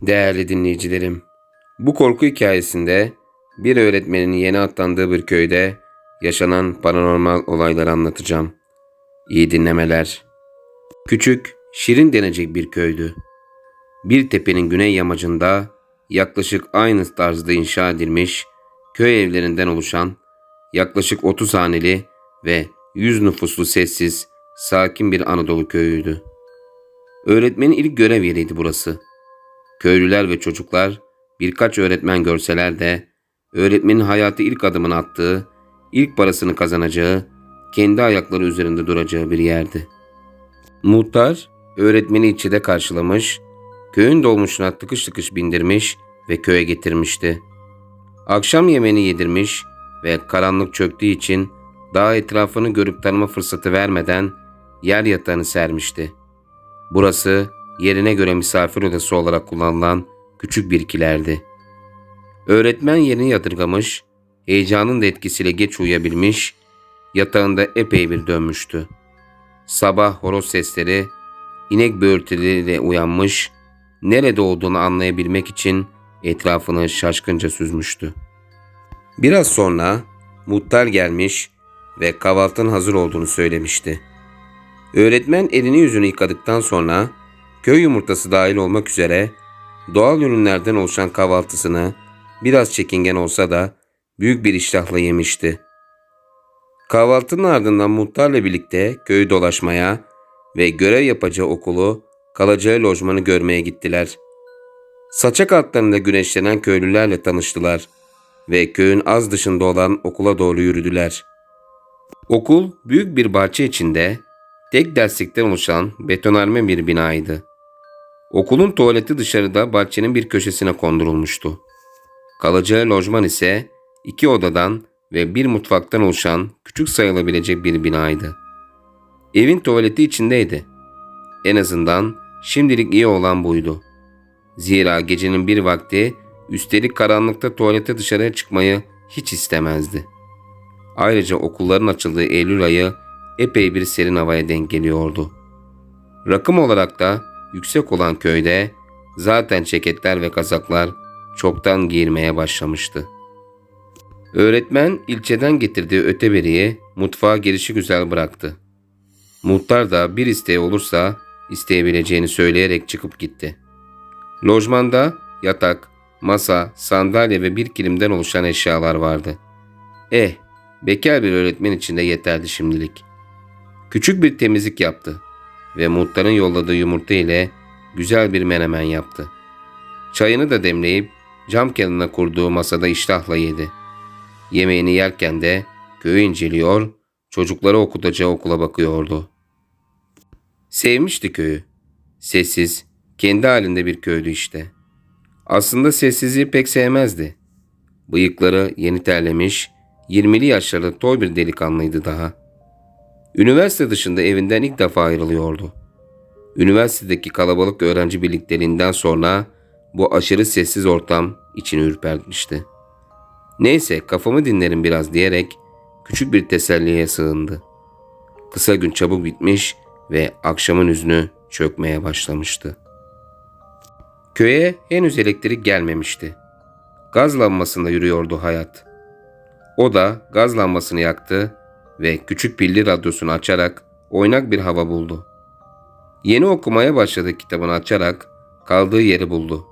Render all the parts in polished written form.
Değerli dinleyicilerim, bu korku hikayesinde bir öğretmenin yeni atlandığı bir köyde yaşanan paranormal olayları anlatacağım. İyi dinlemeler. Küçük, şirin denecek bir köydü. Bir tepenin güney yamacında yaklaşık aynı tarzda inşa edilmiş köy evlerinden oluşan yaklaşık 30 haneli ve 100 nüfuslu sessiz, sakin bir Anadolu köyüydü. Öğretmenin ilk görev yeriydi burası. Köylüler ve çocuklar birkaç öğretmen görseler de öğretmenin hayatı ilk adımını attığı, ilk parasını kazanacağı, kendi ayakları üzerinde duracağı bir yerdi. Muhtar öğretmeni ilçede karşılamış, köyün dolmuşuna tıkış tıkış bindirmiş ve köye getirmişti. Akşam yemeğini yedirmiş ve karanlık çöktüğü için daha etrafını görüp tanıma fırsatı vermeden yer yatağını sermişti. Burası yerine göre misafir odası olarak kullanılan küçük bir kilerdi. Öğretmen yerini yadırgamış, heyecanın da etkisiyle geç uyuyabilmiş, yatağında epey bir dönmüştü. Sabah horoz sesleri, inek böğürtüleriyle uyanmış, nerede olduğunu anlayabilmek için etrafını şaşkınca süzmüştü. Biraz sonra muhtar gelmiş ve kahvaltının hazır olduğunu söylemişti. Öğretmen elini yüzünü yıkadıktan sonra köy yumurtası dahil olmak üzere doğal ürünlerden oluşan kahvaltısını biraz çekingen olsa da büyük bir iştahla yemişti. Kahvaltının ardından muhtarla birlikte köyü dolaşmaya ve görev yapacağı okulu, kalacağı lojmanı görmeye gittiler. Saçak altlarında güneşlenen köylülerle tanıştılar ve köyün az dışında olan okula doğru yürüdüler. Okul büyük bir bahçe içinde tek derslikten oluşan betonarme bir binaydı. Okulun tuvaleti dışarıda bahçenin bir köşesine kondurulmuştu. Kalacağı lojman ise 2 odadan ve bir mutfaktan oluşan küçük sayılabilecek bir binaydı. Evin tuvaleti içindeydi. En azından şimdilik iyi olan buydu. Zira gecenin bir vakti üstelik karanlıkta tuvalete dışarıya çıkmayı hiç istemezdi. Ayrıca okulların açıldığı Eylül ayı epey bir serin havaya denk geliyordu. Rakım olarak da yüksek olan köyde zaten ceketler ve kazaklar çoktan giyilmeye başlamıştı. Öğretmen ilçeden getirdiği öteberiyi mutfağa gelişigüzel bıraktı. Muhtar da bir isteği olursa isteyebileceğini söyleyerek çıkıp gitti. Lojmanda yatak, masa, sandalye ve bir kilimden oluşan eşyalar vardı. Bekar bir öğretmen için de yeterli şimdilik. Küçük bir temizlik yaptı ve muhtarın yolladığı yumurta ile güzel bir menemen yaptı. Çayını da demleyip cam kenarına kurduğu masada iştahla yedi. Yemeğini yerken de köyü inceliyor, çocukları okutacağı okula bakıyordu. Sevmişti köyü. Sessiz, kendi halinde bir köydü işte. Aslında sessizliği pek sevmezdi. Bıyıkları yeni terlemiş, 20'li yaşlarda toy bir delikanlıydı daha. Üniversite dışında evinden ilk defa ayrılıyordu. Üniversitedeki kalabalık öğrenci birlikteliğinden sonra bu aşırı sessiz ortam içini ürpertmişti. Neyse kafamı dinlerim biraz diyerek küçük bir teselliye sığındı. Kısa gün çabuk bitmiş ve akşamın hüznü çökmeye başlamıştı. Köye henüz elektrik gelmemişti. Gaz lambasında yürüyordu hayat. O da gaz lambasını yaktı ve küçük pilli radyosunu açarak oynak bir hava buldu. Yeni okumaya başladığı kitabını açarak kaldığı yeri buldu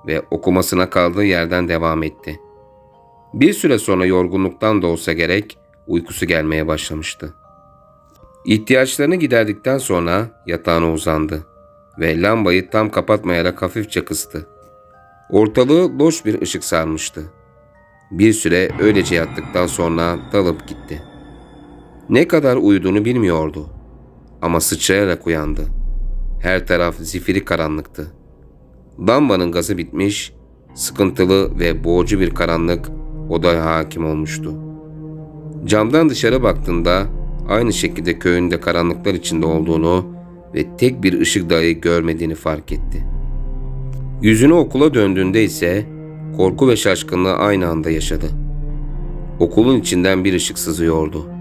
ve okumasına kaldığı yerden devam etti. Bir süre sonra yorgunluktan da olsa gerek uykusu gelmeye başlamıştı. İhtiyaçlarını giderdikten sonra yatağına uzandı ve lambayı tam kapatmayarak hafifçe kıstı. Ortalığı loş bir ışık sarmıştı. Bir süre öylece yattıktan sonra dalıp gitti. Ne kadar uyuduğunu bilmiyordu ama sıçrayarak uyandı. Her taraf zifiri karanlıktı. Lambanın gazı bitmiş, sıkıntılı ve boğucu bir karanlık odaya hakim olmuştu. Camdan dışarı baktığında aynı şekilde köyün de karanlıklar içinde olduğunu ve tek bir ışık dahi görmediğini fark etti. Yüzünü okula döndüğünde ise korku ve şaşkınlığı aynı anda yaşadı. Okulun içinden bir ışık sızıyordu.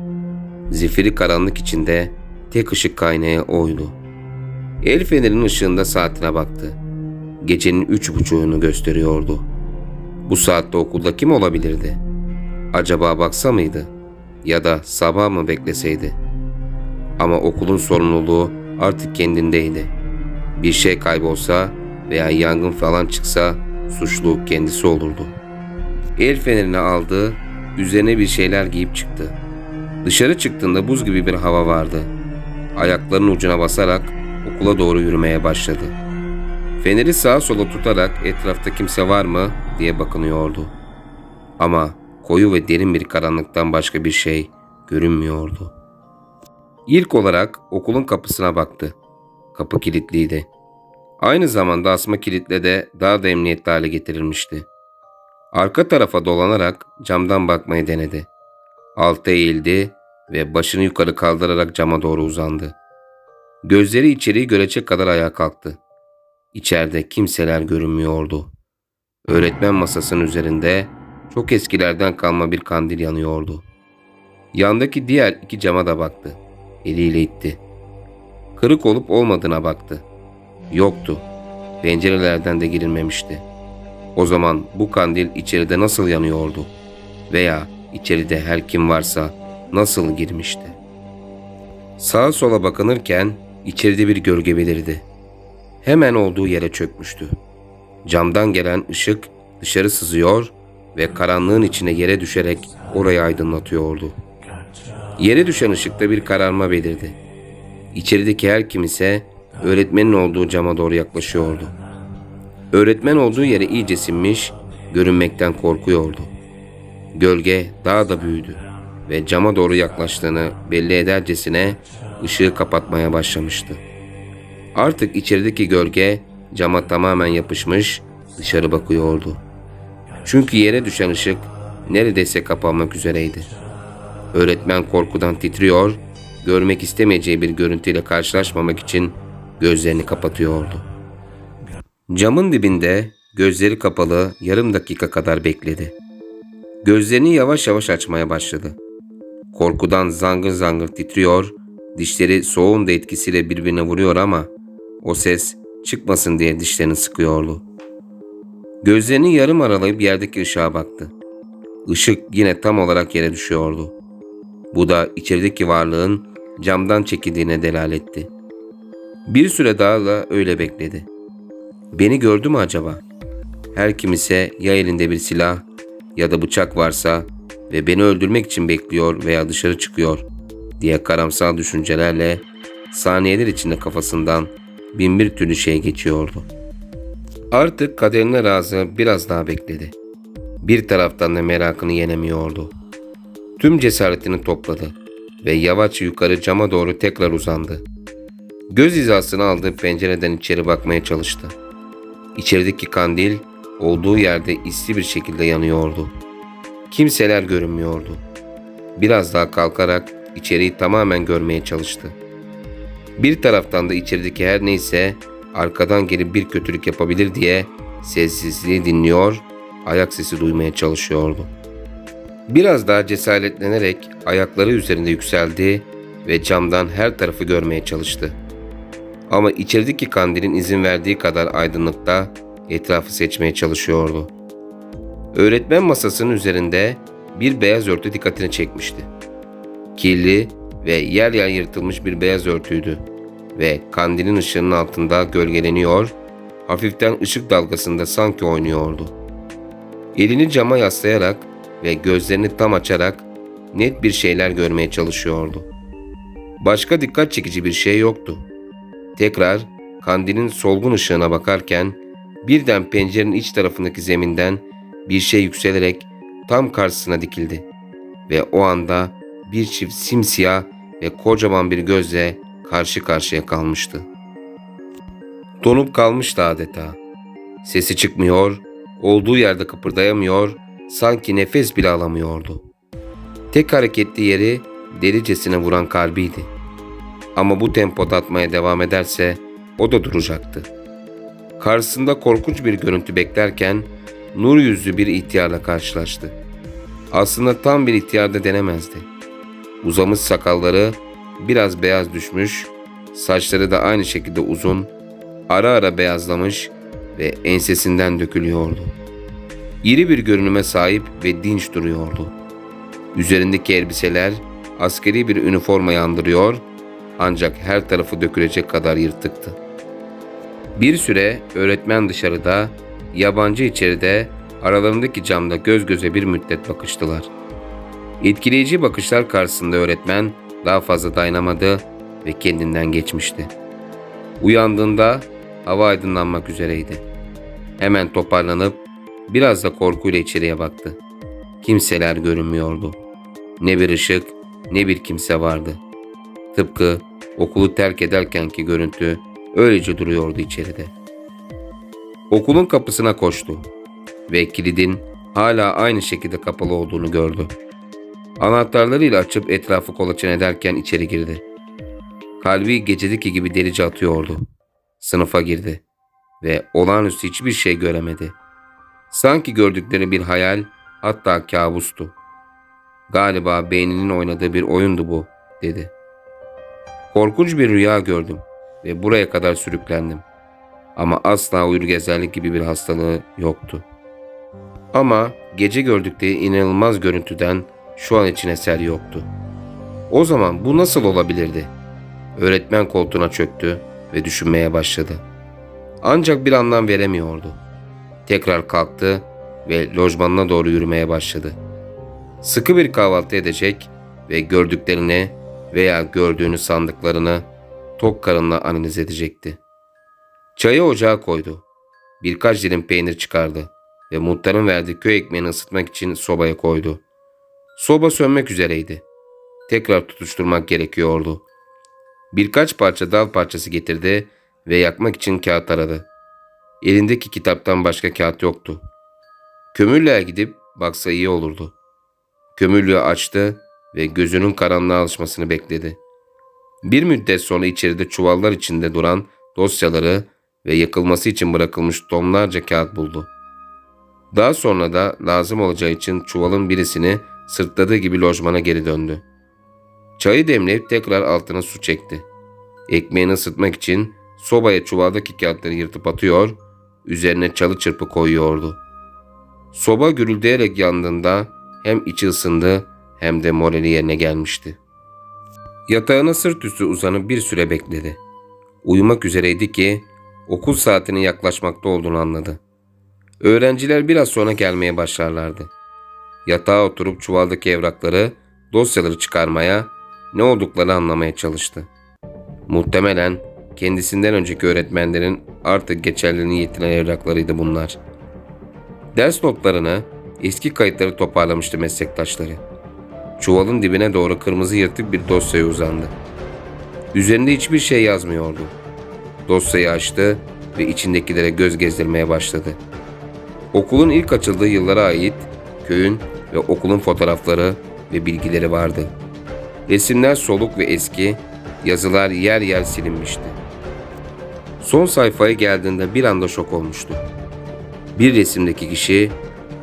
Zifiri karanlık içinde tek ışık kaynağı oydu. El fenerinin ışığında saatine baktı. Gecenin 3.30'unu gösteriyordu. Bu saatte okulda kim olabilirdi? Acaba baksa mıydı? Ya da sabah mı bekleseydi? Ama okulun sorumluluğu artık kendindeydi. Bir şey kaybolsa veya yangın falan çıksa suçlu kendisi olurdu. El fenerini aldı, üzerine bir şeyler giyip çıktı. Dışarı çıktığında buz gibi bir hava vardı. Ayaklarının ucuna basarak okula doğru yürümeye başladı. Feneri sağa sola tutarak etrafta kimse var mı diye bakınıyordu. Ama koyu ve derin bir karanlıktan başka bir şey görünmüyordu. İlk olarak okulun kapısına baktı. Kapı kilitliydi. Aynı zamanda asma kilitle de daha da emniyetli hale getirilmişti. Arka tarafa dolanarak camdan bakmayı denedi. Alta eğildi ve başını yukarı kaldırarak cama doğru uzandı. Gözleri içeriği görecek kadar ayağa kalktı. İçeride kimseler görünmüyordu. Öğretmen masasının üzerinde çok eskilerden kalma bir kandil yanıyordu. Yandaki diğer 2 cama da baktı. Eliyle itti. Kırık olup olmadığına baktı. Yoktu. Pencerelerden de girilmemişti. O zaman bu kandil içeride nasıl yanıyordu? Veya içeride her kim varsa nasıl girmişti? Sağa sola bakınırken içeride bir gölge belirdi. Hemen olduğu yere çökmüştü. Camdan gelen ışık dışarı sızıyor ve karanlığın içine yere düşerek orayı aydınlatıyordu. Yere düşen ışıkta bir kararma belirdi. İçerideki her kim ise öğretmenin olduğu cama doğru yaklaşıyordu. Öğretmen olduğu yere iyice sinmiş, görünmekten korkuyordu. Gölge daha da büyüdü ve cama doğru yaklaştığını belli edercesine ışığı kapatmaya başlamıştı. Artık içerideki gölge cama tamamen yapışmış, dışarı bakıyordu. Çünkü yere düşen ışık neredeyse kapanmak üzereydi. Öğretmen korkudan titriyor, görmek istemeyeceği bir görüntüyle karşılaşmamak için gözlerini kapatıyordu. Camın dibinde gözleri kapalı yarım dakika kadar bekledi. Gözlerini yavaş yavaş açmaya başladı. Korkudan zangır zangır titriyor, dişleri soğuğun da etkisiyle birbirine vuruyor ama o ses çıkmasın diye dişlerini sıkıyordu. Gözlerini yarım aralayıp yerdeki ışığa baktı. Işık yine tam olarak yere düşüyordu. Bu da içerideki varlığın camdan çekildiğine delaletti. Bir süre daha da öyle bekledi. Beni gördü mü acaba? Her kim ise ya elinde bir silah ya da bıçak varsa ve beni öldürmek için bekliyor veya dışarı çıkıyor diye karamsal düşüncelerle saniyeler içinde kafasından bin bir türlü şey geçiyordu. Artık kaderine razı biraz daha bekledi. Bir taraftan da merakını yenemiyordu. Tüm cesaretini topladı ve yavaşça yukarı cama doğru tekrar uzandı. Göz hizasını aldığı pencereden içeri bakmaya çalıştı. İçerideki kandil olduğu yerde isli bir şekilde yanıyordu. Kimseler görünmüyordu. Biraz daha kalkarak içeriği tamamen görmeye çalıştı. Bir taraftan da içerideki her neyse arkadan gelip bir kötülük yapabilir diye sessizliği dinliyor, ayak sesi duymaya çalışıyordu. Biraz daha cesaretlenerek ayakları üzerinde yükseldi ve camdan her tarafı görmeye çalıştı. Ama içerideki kandilin izin verdiği kadar aydınlıkta etrafı seçmeye çalışıyordu. Öğretmen masasının üzerinde bir beyaz örtü dikkatini çekmişti. Kirli ve yer yer yırtılmış bir beyaz örtüydü ve kandilin ışığının altında gölgeleniyor, hafiften ışık dalgasında sanki oynuyordu. Elini cama yaslayarak ve gözlerini tam açarak net bir şeyler görmeye çalışıyordu. Başka dikkat çekici bir şey yoktu. Tekrar kandilin solgun ışığına bakarken birden pencerenin iç tarafındaki zeminden bir şey yükselerek tam karşısına dikildi ve o anda bir çift simsiyah ve kocaman bir gözle karşı karşıya kalmıştı. Donup kalmıştı adeta. Sesi çıkmıyor, olduğu yerde kıpırdayamıyor, sanki nefes bile alamıyordu. Tek hareketli yeri delicesine vuran kalbiydi. Ama bu tempoda atmaya devam ederse o da duracaktı. Karşısında korkunç bir görüntü beklerken nur yüzlü bir ihtiyarla karşılaştı. Aslında tam bir ihtiyar da denemezdi. Uzamış sakalları biraz beyaz düşmüş, saçları da aynı şekilde uzun, ara ara beyazlamış, ve ensesinden dökülüyordu. İri bir görünüme sahip ve dinç duruyordu. Üzerindeki elbiseler askeri bir üniformayı andırıyor ancak her tarafı dökülecek kadar yırtıktı. Bir süre öğretmen dışarıda, yabancı içeride, aralarındaki camda göz göze bir müddet bakıştılar. Etkileyici bakışlar karşısında öğretmen daha fazla dayanamadı ve kendinden geçmişti. Uyandığında hava aydınlanmak üzereydi. Hemen toparlanıp biraz da korkuyla içeriye baktı. Kimseler görünmüyordu. Ne bir ışık ne bir kimse vardı. Tıpkı okulu terk ederkenki görüntü öylece duruyordu içeride. Okulun kapısına koştu ve kilidin hala aynı şekilde kapalı olduğunu gördü. Anahtarlarıyla açıp etrafı kolaçan ederken içeri girdi. Kalbi gecedeki gibi delice atıyordu. Sınıfa girdi ve olağanüstü hiçbir şey göremedi. Sanki gördükleri bir hayal, hatta kabustu. Galiba beyninin oynadığı bir oyundu bu, dedi. Korkunç bir rüya gördüm ve buraya kadar sürüklendim. Ama asla uyurgezerlik gibi bir hastalığı yoktu. Ama gece gördükleri inanılmaz görüntüden şu an için eser yoktu. O zaman bu nasıl olabilirdi? Öğretmen koltuğuna çöktü ve düşünmeye başladı. Ancak bir anlam veremiyordu. Tekrar kalktı ve lojmanına doğru yürümeye başladı. Sıkı bir kahvaltı edecek ve gördüklerini veya gördüğünü sandıklarını tok karınla analiz edecekti. Çayı ocağa koydu. Birkaç dilim peynir çıkardı ve muhtarın verdiği köy ekmeğini ısıtmak için sobaya koydu. Soba sönmek üzereydi. Tekrar tutuşturmak gerekiyordu. Birkaç parça dal parçası getirdi ve yakmak için kağıt aradı. Elindeki kitaptan başka kağıt yoktu. Kömürlüğe gidip baksa iyi olurdu. Kömürlüğü açtı ve gözünün karanlığa alışmasını bekledi. Bir müddet sonra içeride çuvallar içinde duran dosyaları ve yakılması için bırakılmış tonlarca kağıt buldu. Daha sonra da lazım olacağı için çuvalın birisini sırtladığı gibi lojmana geri döndü. Çayı demleyip tekrar altına su çekti. Ekmeğini ısıtmak için sobaya çuvaldaki kağıtları yırtıp atıyor, üzerine çalı çırpı koyuyordu. Soba gürüldeyerek yandığında hem içi ısındı hem de morali yerine gelmişti. Yatağına sırt üstü uzanıp bir süre bekledi. Uyumak üzereydi ki okul saatinin yaklaşmakta olduğunu anladı. Öğrenciler biraz sonra gelmeye başlarlardı. Yatağa oturup çuvaldaki evrakları, dosyaları çıkarmaya, ne olduklarını anlamaya çalıştı. Muhtemelen kendisinden önceki öğretmenlerin artık geçerliliğini yitiren evraklarıydı bunlar. Ders notlarını, eski kayıtları toparlamıştı meslektaşları. Çuvalın dibine doğru kırmızı yırtık bir dosyaya uzandı. Üzerinde hiçbir şey yazmıyordu. Dosyayı açtı ve içindekilere göz gezdirmeye başladı. Okulun ilk açıldığı yıllara ait köyün ve okulun fotoğrafları ve bilgileri vardı. Resimler soluk ve eski, yazılar yer yer silinmişti. Son sayfaya geldiğinde bir anda şok olmuştu. Bir resimdeki kişi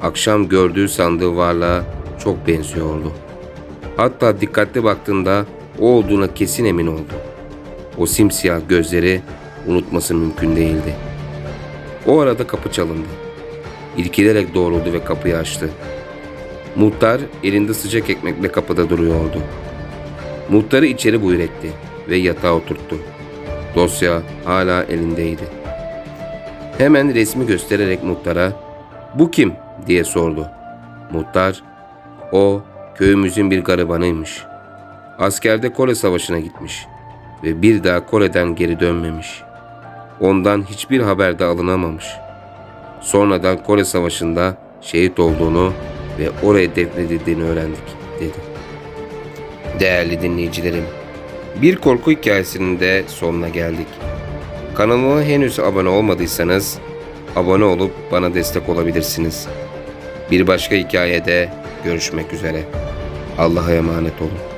akşam gördüğü sandığı varlığa çok benziyordu. Hatta dikkatli baktığında o olduğuna kesin emin oldu. O simsiyah gözleri unutması mümkün değildi. O arada kapı çalındı. İrkilerek doğruldu ve kapıyı açtı. Muhtar elinde sıcak ekmekle kapıda duruyordu. Muhtarı içeri buyur etti ve yatağa oturttu. Dosya hala elindeydi. Hemen resmi göstererek muhtara "Bu kim?" diye sordu. Muhtar, "O köyümüzün bir garibanıymış. Askerde Kore Savaşı'na gitmiş ve bir daha Kore'den geri dönmemiş. Ondan hiçbir haber de alınamamış. Sonradan Kore Savaşı'nda şehit olduğunu ve oraya defnedildiğini öğrendik," dedi. Değerli dinleyicilerim, bir korku hikayesinin de sonuna geldik. Kanalıma henüz abone olmadıysanız abone olup bana destek olabilirsiniz. Bir başka hikayede görüşmek üzere. Allah'a emanet olun.